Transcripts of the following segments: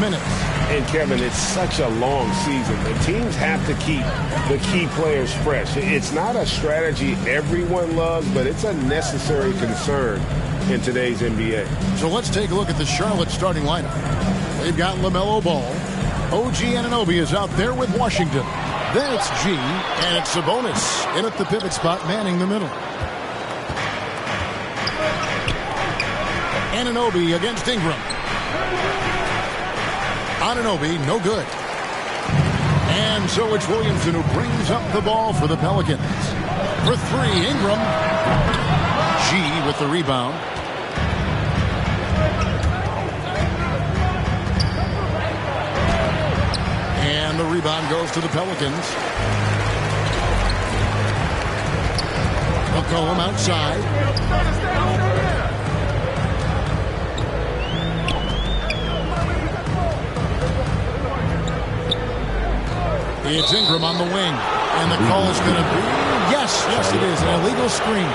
minutes. And, Kevin, it's such a long season. The teams have to keep the key players fresh. It's not a strategy everyone loves, but it's a necessary concern in today's NBA. So let's take a look at the Charlotte starting lineup. They've got LaMelo Ball. OG Anunoby is out there with Washington. Then it's G, and it's Sabonis in at the pivot spot, manning the middle. Anunoby against Ingram. Anunoby, no good. And so it's Williamson who brings up the ball for the Pelicans. For three, Ingram. G with the rebound. And the rebound goes to the Pelicans. McCollum outside. It's Ingram on the wing. And the call is going to be, yes, it is, an illegal screen.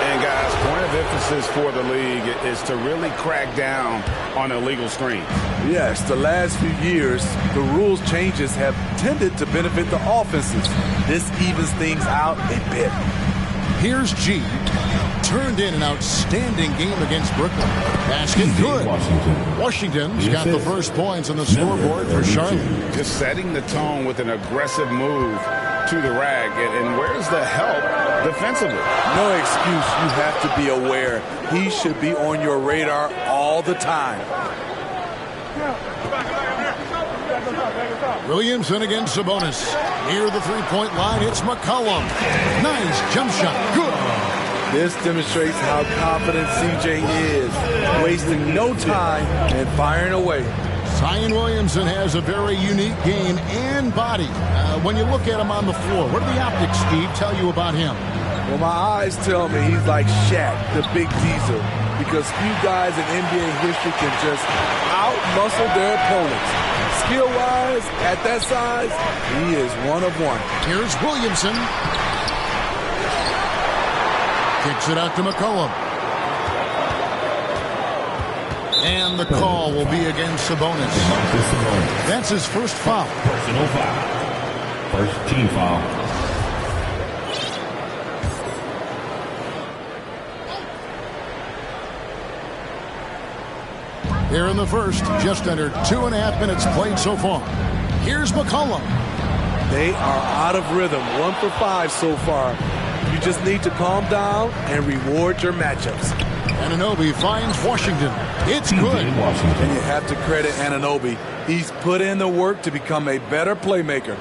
And, guys, point of emphasis for the league is to really crack down on illegal screens. Yes, the last few years, the rules changes have tended to benefit the offenses. This evens things out a bit. Here's G. Turned in an outstanding game against Brooklyn. Basket good. Washington's got the first points on the scoreboard for Charlotte. Just setting the tone with an aggressive move to the rack. And where's the help defensively? No excuse. You have to be aware. He should be on your radar all the time. Williamson against Sabonis. Near the three-point line, it's McCollum. Nice jump shot. Good. This demonstrates how confident CJ is, wasting no time and firing away. Zion Williamson has a very unique game and body. When you look at him on the floor, what do the optics, Steve, tell you about him? Well, my eyes tell me he's like Shaq, the big diesel, because few guys in NBA history can just out-muscle their opponents. Skill-wise, at that size, he is one of one. Here's Williamson. Kicks it out to McCollum. And the call will be against Sabonis. That's his first foul. Personal foul. First team foul. Here in the first, just under 2.5 minutes played so far. Here's McCollum. They are out of rhythm. 1 for 5 so far. You just need to calm down and reward your matchups. Anunoby finds Washington. It's good. And you have to credit Anunoby. He's put in the work to become a better playmaker.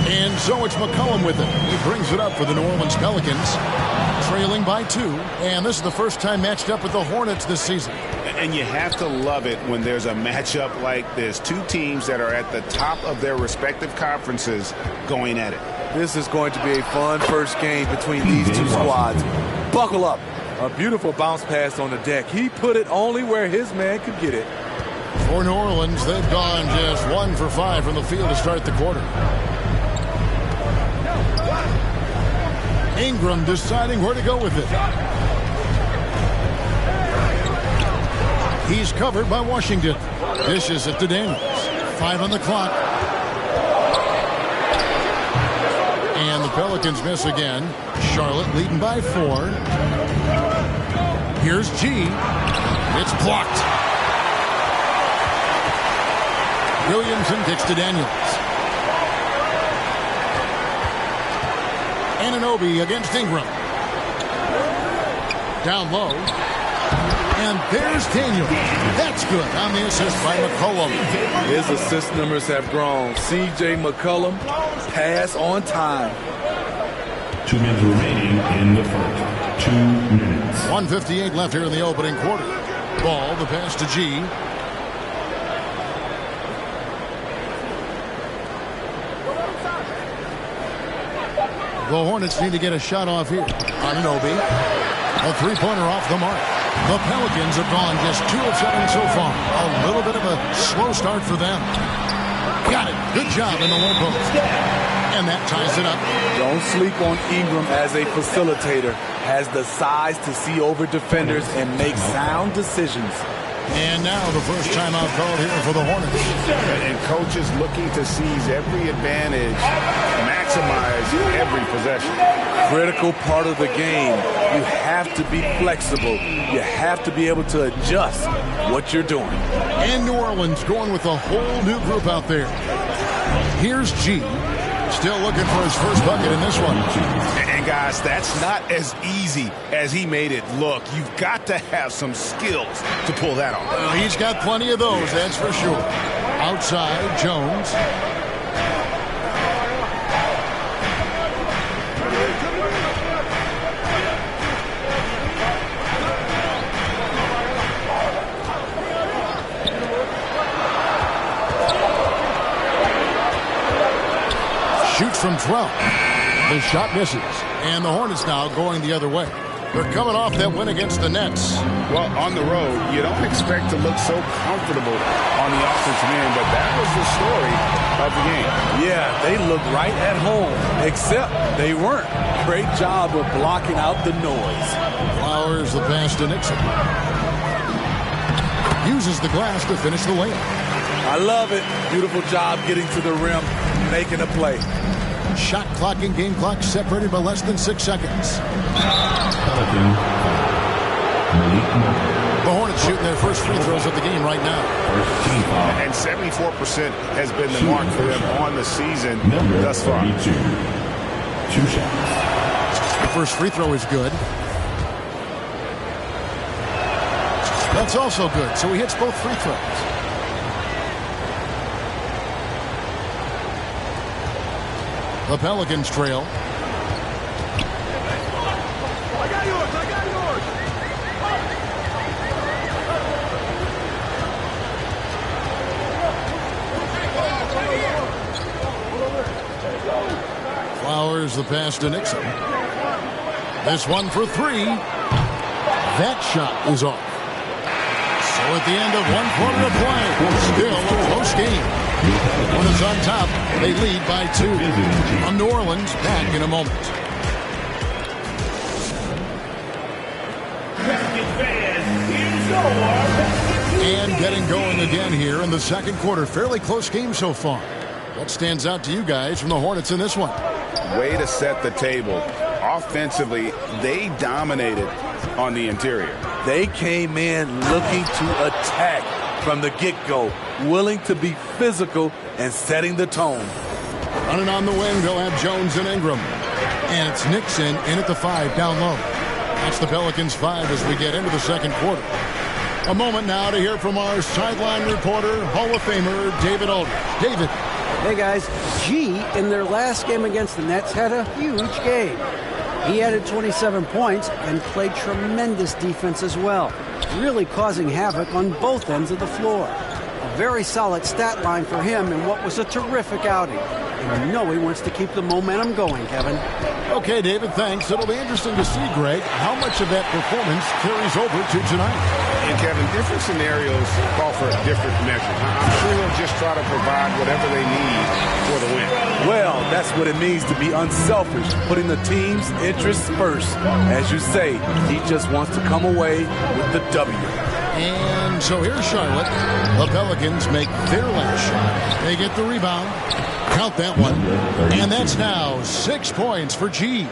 And so it's McCollum with it. He brings it up for the New Orleans Pelicans. Trailing by 2. And this is the first time matched up with the Hornets this season. And you have to love it when there's a matchup like this. Two teams that are at the top of their respective conferences going at it. This is going to be a fun first game between these two squads. Buckle up. A beautiful bounce pass on the deck. He put it only where his man could get it. For New Orleans, they've gone just 1 for 5 from the field to start the quarter. Ingram deciding where to go with it. He's covered by Washington. Dishes it to Daniels. 5 on the clock. And the Pelicans miss again. Charlotte leading by 4. Here's G. It's blocked. Williamson kicks to Daniels. Anunoby against Ingram. Down low. And there's Daniel. That's good on the assist by McCollum. His assist numbers have grown. C.J. McCollum, pass on time. 2 minutes remaining in the first. 2 minutes. 1:58 left here in the opening quarter. Ball, the pass to G. The Hornets need to get a shot off here. Anunoby. A three-pointer off the mark. The Pelicans have gone just 2 of 7 so far. A little bit of a slow start for them. Got it. Good job in the low post. And that ties it up. Don't sleep on Ingram as a facilitator. has the size to see over defenders and make sound decisions. And now the first timeout called here for the Hornets. And coaches looking to seize every advantage, maximize every possession. Critical part of the game. You have to be flexible. You have to be able to adjust what you're doing. And New Orleans going with a whole new group out there. Here's G. Still looking for his first bucket in this one. And guys, that's not as easy as he made it look. You've got to have some skills to pull that off. Well, he's got plenty of those, that's for sure. Outside, Jones. Shoots from 12. The shot misses. And the Hornets now going the other way. They're coming off that win against the Nets. Well, on the road, you don't expect to look so comfortable on the offensive end, but that was the story of the game. Yeah, they looked right at home, except they weren't. Great job of blocking out the noise. Flowers the pass to Nixon. Uses the glass to finish the layup. I love it. Beautiful job getting to the rim, making a play. Shot clock and game clock separated by less than 6 seconds. The Hornets shooting their first free throws of the game right now. And 74% has been the mark for them on the season thus far. 2 shots. The first free throw is good. That's also good, so he hits both free throws. The Pelicans trail. I got yours. Flowers the pass to Nixon. This one for 3. That shot is off. So at the end of 1 quarter of play, still a close game. When it's on top, they lead by 2. On New Orleans, back in a moment. And getting going again here in the second quarter. Fairly close game so far. What stands out to you guys from the Hornets in this one? Way to set the table. Offensively, they dominated on the interior. They came in looking to attack from the get-go, willing to be physical and setting the tone. Running on the wing, they'll have Jones and Ingram. And it's Nixon in at the 5 down low. That's the Pelicans 5 as we get into the second quarter. A moment now to hear from our sideline reporter, Hall of Famer David Aldridge. David. Hey guys, G in their last game against the Nets had a huge game. He added 27 points and played tremendous defense as well, really causing havoc on both ends of the floor. A very solid stat line for him in what was a terrific outing. And you know he wants to keep the momentum going, Kevin. Okay, David, thanks. It'll be interesting to see, Greg, how much of that performance carries over to tonight. And, Kevin, different scenarios call for different measures. I'm sure he'll just try to provide whatever they need for the win. Well, that's what it means to be unselfish, putting the team's interests first. As you say, he just wants to come away with the W. And so here's Charlotte. The Pelicans make their last shot. They get the rebound. Count that one. And that's now 6 points for G.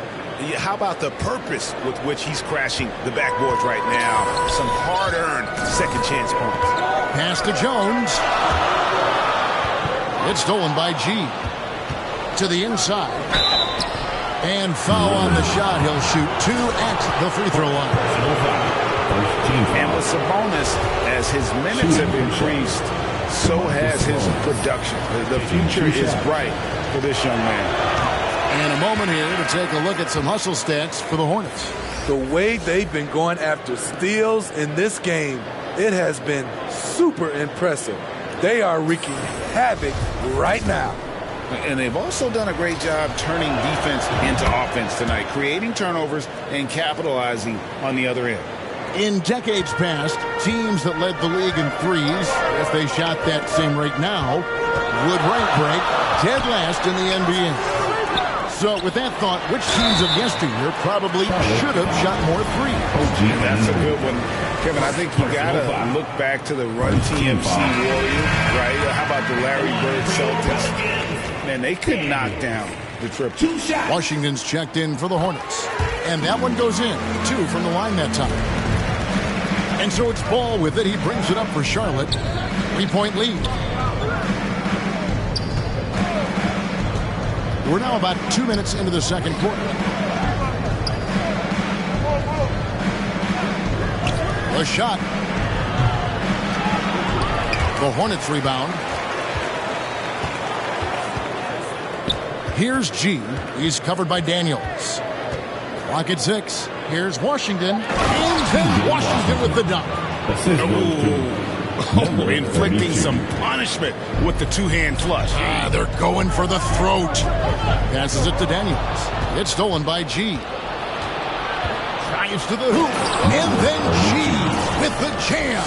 How about the purpose with which he's crashing the backboards right now? Some hard-earned second chance points. Pass to Jones. It's stolen by G. To the inside. And foul on the shot. He'll shoot 2 at the free throw line. And with Sabonis, as his minutes have increased, so has his production. The future is bright for this young man. And a moment here to take a look at some hustle stats for the Hornets. The way they've been going after steals in this game, it has been super impressive. They are wreaking havoc right now. And they've also done a great job turning defense into offense tonight, creating turnovers and capitalizing on the other end. In decades past, teams that led the league in threes, if they shot that same rate now, would rank break dead last in the NBA. So with that thought, which teams of yesteryear probably should have shot more threes? That's a good one. Kevin, I think you got to look back to the Run TMC Warriors, right? How about the Larry Bird Celtics? Man, they could knock down the triple. Washington's checked in for the Hornets. And that one goes in. 2 from the line that time. And so it's Ball with it. He brings it up for Charlotte. 3-point lead. We're now about 2 minutes into the second quarter. The shot. The Hornets rebound. Here's G. He's covered by Daniels. Clock at 6. Here's Washington. And Washington with the dunk. Oh, inflicting some punishment with the two-hand flush. They're going for the throat. Passes it to Daniels. It's stolen by G. Drives to the hoop. And then G with the jam.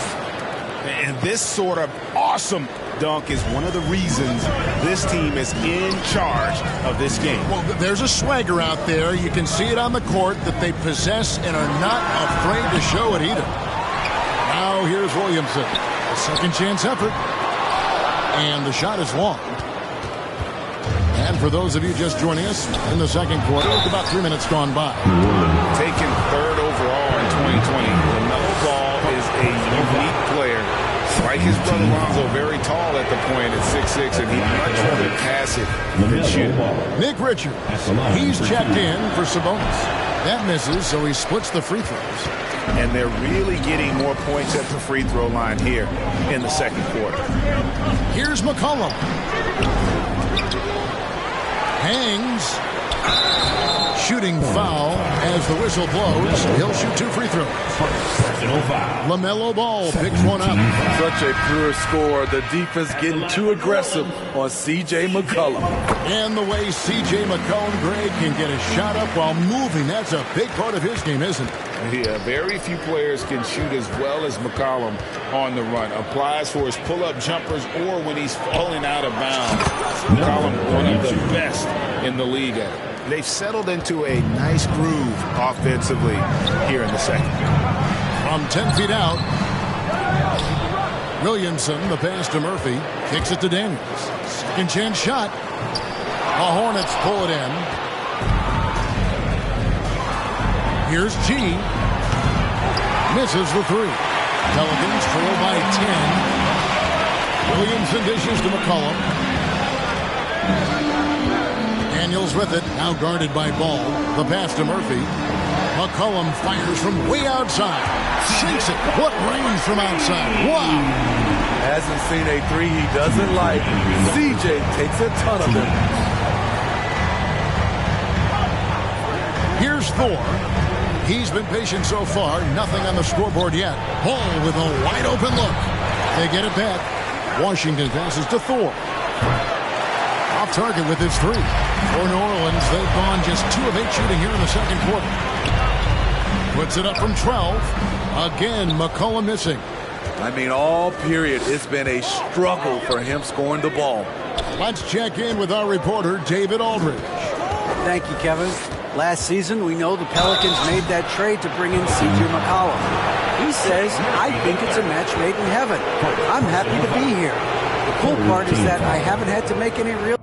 And this sort of awesome dunk is one of the reasons this team is in charge of this game. Well, there's a swagger out there. You can see it on the court that they possess and are not afraid to show it either. Now here's Williamson. A second chance effort. And the shot is long. And for those of you just joining us in the second quarter, it's about 3 minutes gone by. Taken third overall in 2020. LaMelo Ball is a unique player. Like his brother Lonzo, very tall at the point at 6'6", and he'd much rather pass it than shoot it. Nick Richards, he's checked in for Sabonis. That misses, so he splits the free throws. And they're really getting more points at the free throw line here in the second quarter. Here's McCollum. Hangs. Shooting foul as the whistle blows. He'll shoot 2 free throws. LaMelo Ball picks one up. Such a pure score. The defense getting too aggressive on C.J. McCollum. And the way C.J. McCollum, Greg, can get a shot up while moving, that's a big part of his game, isn't it? Yeah, very few players can shoot as well as McCollum on the run. Applies for his pull-up jumpers or when he's falling out of bounds. McCollum, one of the best in the league at it. They've settled into a nice groove offensively here in the second. From 10 feet out, Williamson, the pass to Murphy, kicks it to Daniels. Second chance shot. The Hornets pull it in. Here's G. Misses the 3. Pelicans trail by 10. Williamson dishes to McCollum. Daniels with it, now guarded by Ball. The pass to Murphy. McCollum fires from way outside. Sinks it. What range from outside. Wow. Hasn't seen a 3 he doesn't like. CJ takes a ton of them. Here's Thor. He's been patient so far. Nothing on the scoreboard yet. Ball with a wide open look. They get it back. Washington passes to Thor. Off target with his 3. For New Orleans, they've gone just 2 of 8 shooting here in the second quarter. Puts it up from 12. Again, McCollum missing. I mean, all period, it's been a struggle for him scoring the ball. Let's check in with our reporter, David Aldridge. Thank you, Kevin. Last season, we know the Pelicans made that trade to bring in C.J. McCollum. He says, I think it's a match made in heaven. I'm happy to be here. The cool part is that I haven't had to make any real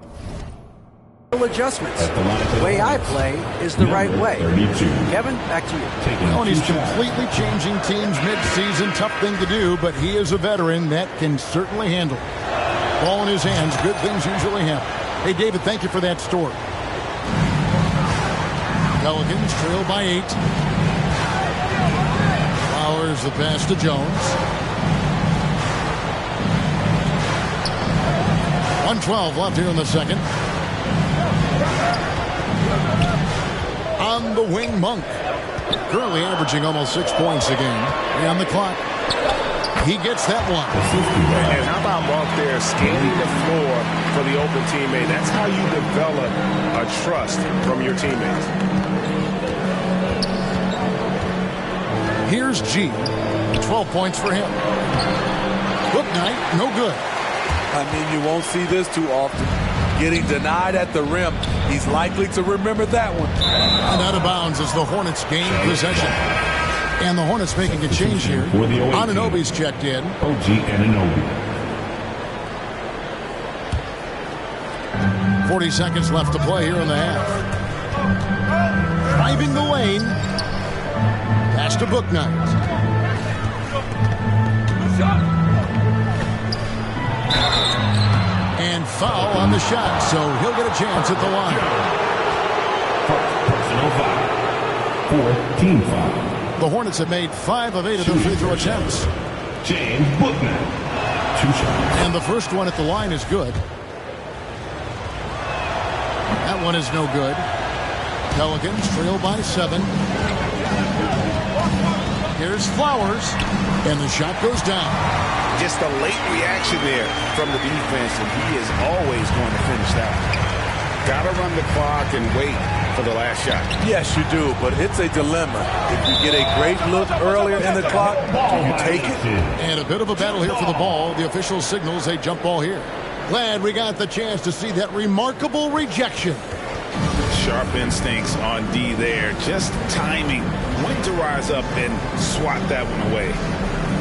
adjustments. The way I play is the right way. Kevin, back to you. Well, he's completely changing teams mid-season. Tough thing to do, but he is a veteran that can certainly handle it. Ball in his hands. Good things usually happen. Hey, David, thank you for that story. Pelicans trail by 8. Flowers the pass to Jones. 1:12 left here in the second. On the wing, Monk. Currently averaging almost 6 points a game. On the clock. He gets that one. And how about Monk there scanning the floor for the open teammate? That's how you develop a trust from your teammates. Here's G. 12 points for him. Hook night, no good. I mean, you won't see this too often. Getting denied at the rim He's likely to remember that one. And out of bounds as the Hornets gain possession. And the Hornets making a change here. Anunoby's checked in. OG Anunoby. 40 seconds left to play here in the half. Driving the lane. Pass to Bouknight. And foul on the shot, so he'll get a chance at the line. Personal foul. 4 team foul. The Hornets have made 5 of 8 of their free throw attempts. James Bouknight. 2 shots. And the first one at the line is good. That one is no good. Pelicans trail by 7. Here's Flowers, and the shot goes down. Just a late reaction there from the defense, and he is always going to finish that. Got to run the clock and wait for the last shot. Yes, you do, but it's a dilemma. If you get a great look earlier in the clock, do you take it? And a bit of a battle here for the ball. The official signals a jump ball here. Glad we got the chance to see that remarkable rejection. Sharp instincts on D there. Just timing when to rise up and swat that one away.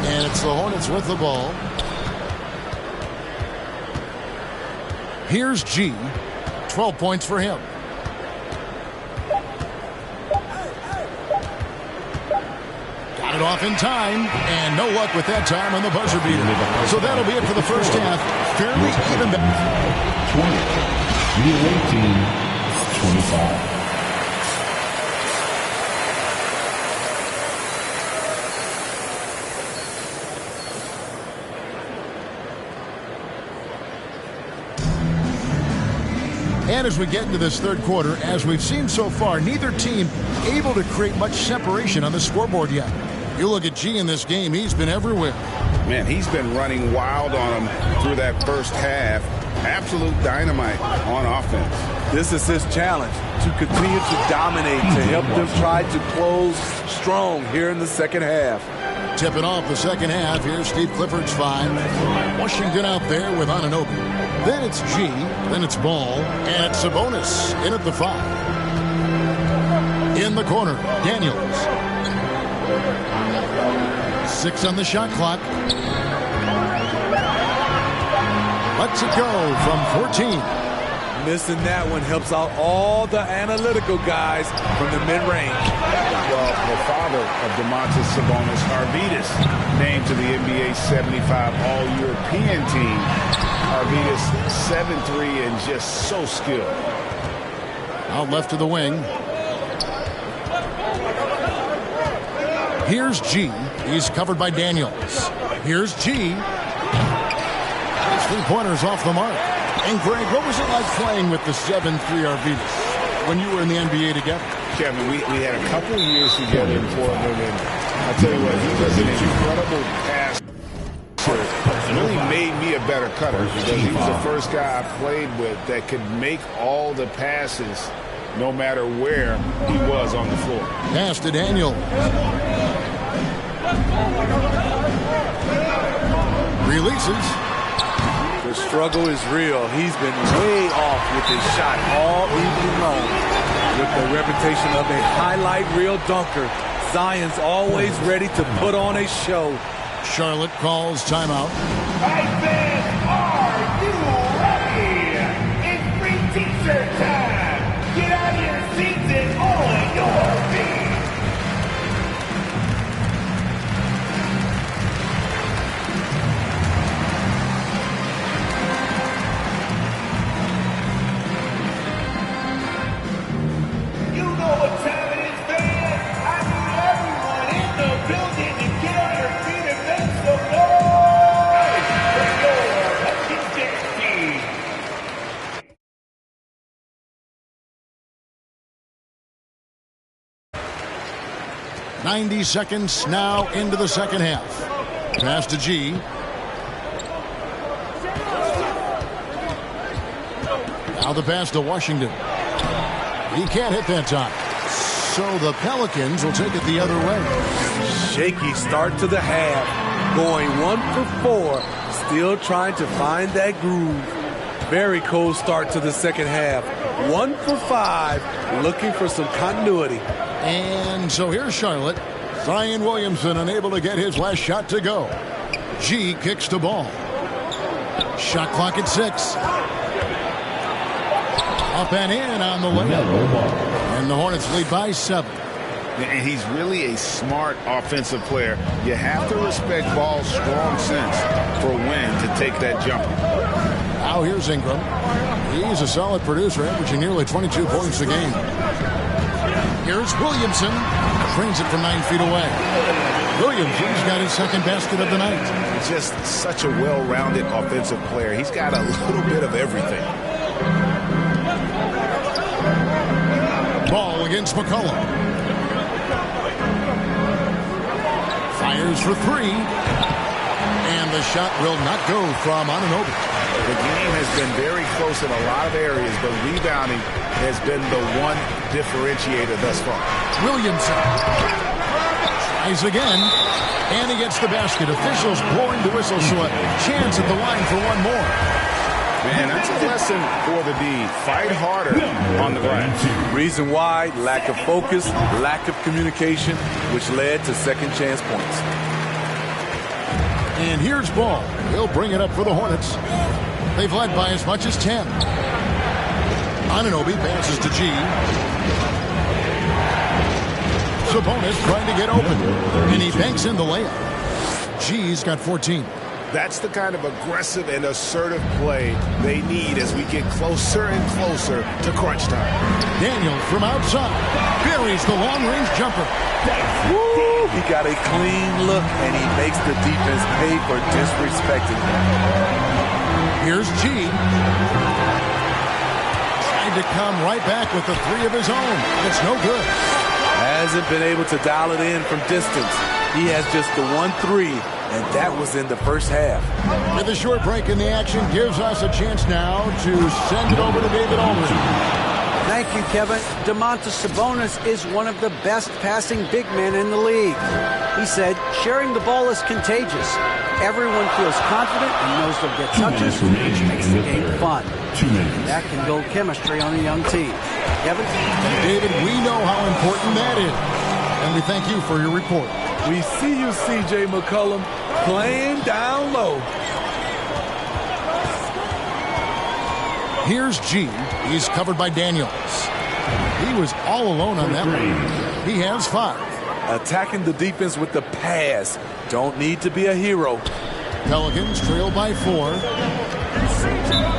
And it's the Hornets with the ball. Here's G. 12 points for him. Got it off in time, and no luck with that time on the buzzer beater. So that'll be it for the first half. Fairly even. 20. The away team. 25. And as we get into this third quarter, as we've seen so far, neither team able to create much separation on the scoreboard yet. You look at G in this game, he's been everywhere. Man, he's been running wild on him through that first half. Absolute dynamite on offense. This is his challenge, to continue to dominate, to help them try to close strong here in the second half. Tipping off the second half, here's Steve Clifford's 5. Washington out there with Anunoby. Then it's G, then it's Ball, and it's Sabonis in at the 5. In the corner, Daniels. 6 on the shot clock. Lets it go from 14. Missing that one helps out all the analytical guys from the mid-range. Well, the father of Domantas Sabonis, Arvydas, named to the NBA 75 All-European team. Arvydas 7'3" and just so skilled. Out left to the wing. Here's G. He's covered by Daniels. Here's G. His three-pointers off the mark. And Greg, what was it like playing with the 7'3" Arvydas when you were in the NBA together? Kevin, we had a couple years together in Portland, and I tell you what, he was an incredible passer. Really made me a better cutter because he was the first guy I played with that could make all the passes no matter where he was on the floor. Pass to Daniel. Releases. The struggle is real. He's been way off with his shot all evening long. With the reputation of a highlight reel dunker, Zion's always ready to put on a show. Charlotte calls timeout. I said, are you ready? It's free t-shirt time. Get out of your seats and on your feet. You know what time it is, fans. I need everyone in the building to get on your feet and make some noise for your Huskies team. 90 seconds now into the second half. Pass to G. Now the pass to Washington. He can't hit that time. So the Pelicans will take it the other way. Shaky start to the half. Going 1 for 4. Still trying to find that groove. Very cold start to the second half. 1 for 5, looking for some continuity. And so here's Charlotte. Zion Williamson unable to get his last shot to go. G kicks the ball. Shot clock at 6. Up and in on the layup. And the Hornets lead by 7. And he's really a smart offensive player. You have to respect Ball's strong sense for when to take that jumper. Now here's Ingram. He's a solid producer, averaging nearly 22 points a game. Here's Williamson. Brings it from 9 feet away. Williamson's got his second basket of the night. Just such a well-rounded offensive player. He's got a little bit of everything. Ball against McCollum. Fires for 3. And the shot will not go from Anunoby. The game has been very close in a lot of areas, but rebounding has been the one differentiator thus far. Williamson tries again, and he gets the basket. Officials blowing the whistle, so a chance at the line for one more. Man, that's a lesson for the D. Fight harder on the glass. Reason why, lack of focus, lack of communication, which led to second chance points. And here's Ball. He'll bring it up for the Hornets. They've led by as much as 10. Anunoby passes to G. Sabonis trying to get open. And he banks in the layup. G's got 14. That's the kind of aggressive and assertive play they need as we get closer and closer to crunch time. Daniel from outside buries the long-range jumper. Woo! He got a clean look, and he makes the defense pay for disrespecting him. Here's G. Trying to come right back with the 3 of his own. It's no good. Hasn't been able to dial it in from distance. He has just the 1-3, and that was in the first half. With a short break in the action, gives us a chance now to send it over to David Aldridge. Thank you, Kevin. Domantas Sabonis is one of the best passing big men in the league. He said, sharing the ball is contagious. Everyone feels confident and knows they'll get touches, which makes the game fun. That can build chemistry on a young team. Kevin? David, we know how important that is. And we thank you for your report. We see you, C.J. McCollum, playing down low. Here's G. He's covered by Daniels. He was all alone on that one. He has 5. Attacking the defense with the pass. Don't need to be a hero. Pelicans trail by 4.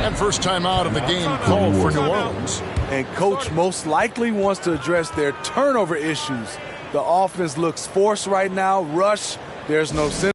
And first time out of the game called for New Orleans. And coach most likely wants to address their turnover issues. The offense looks forced right now. Rush. There's no center.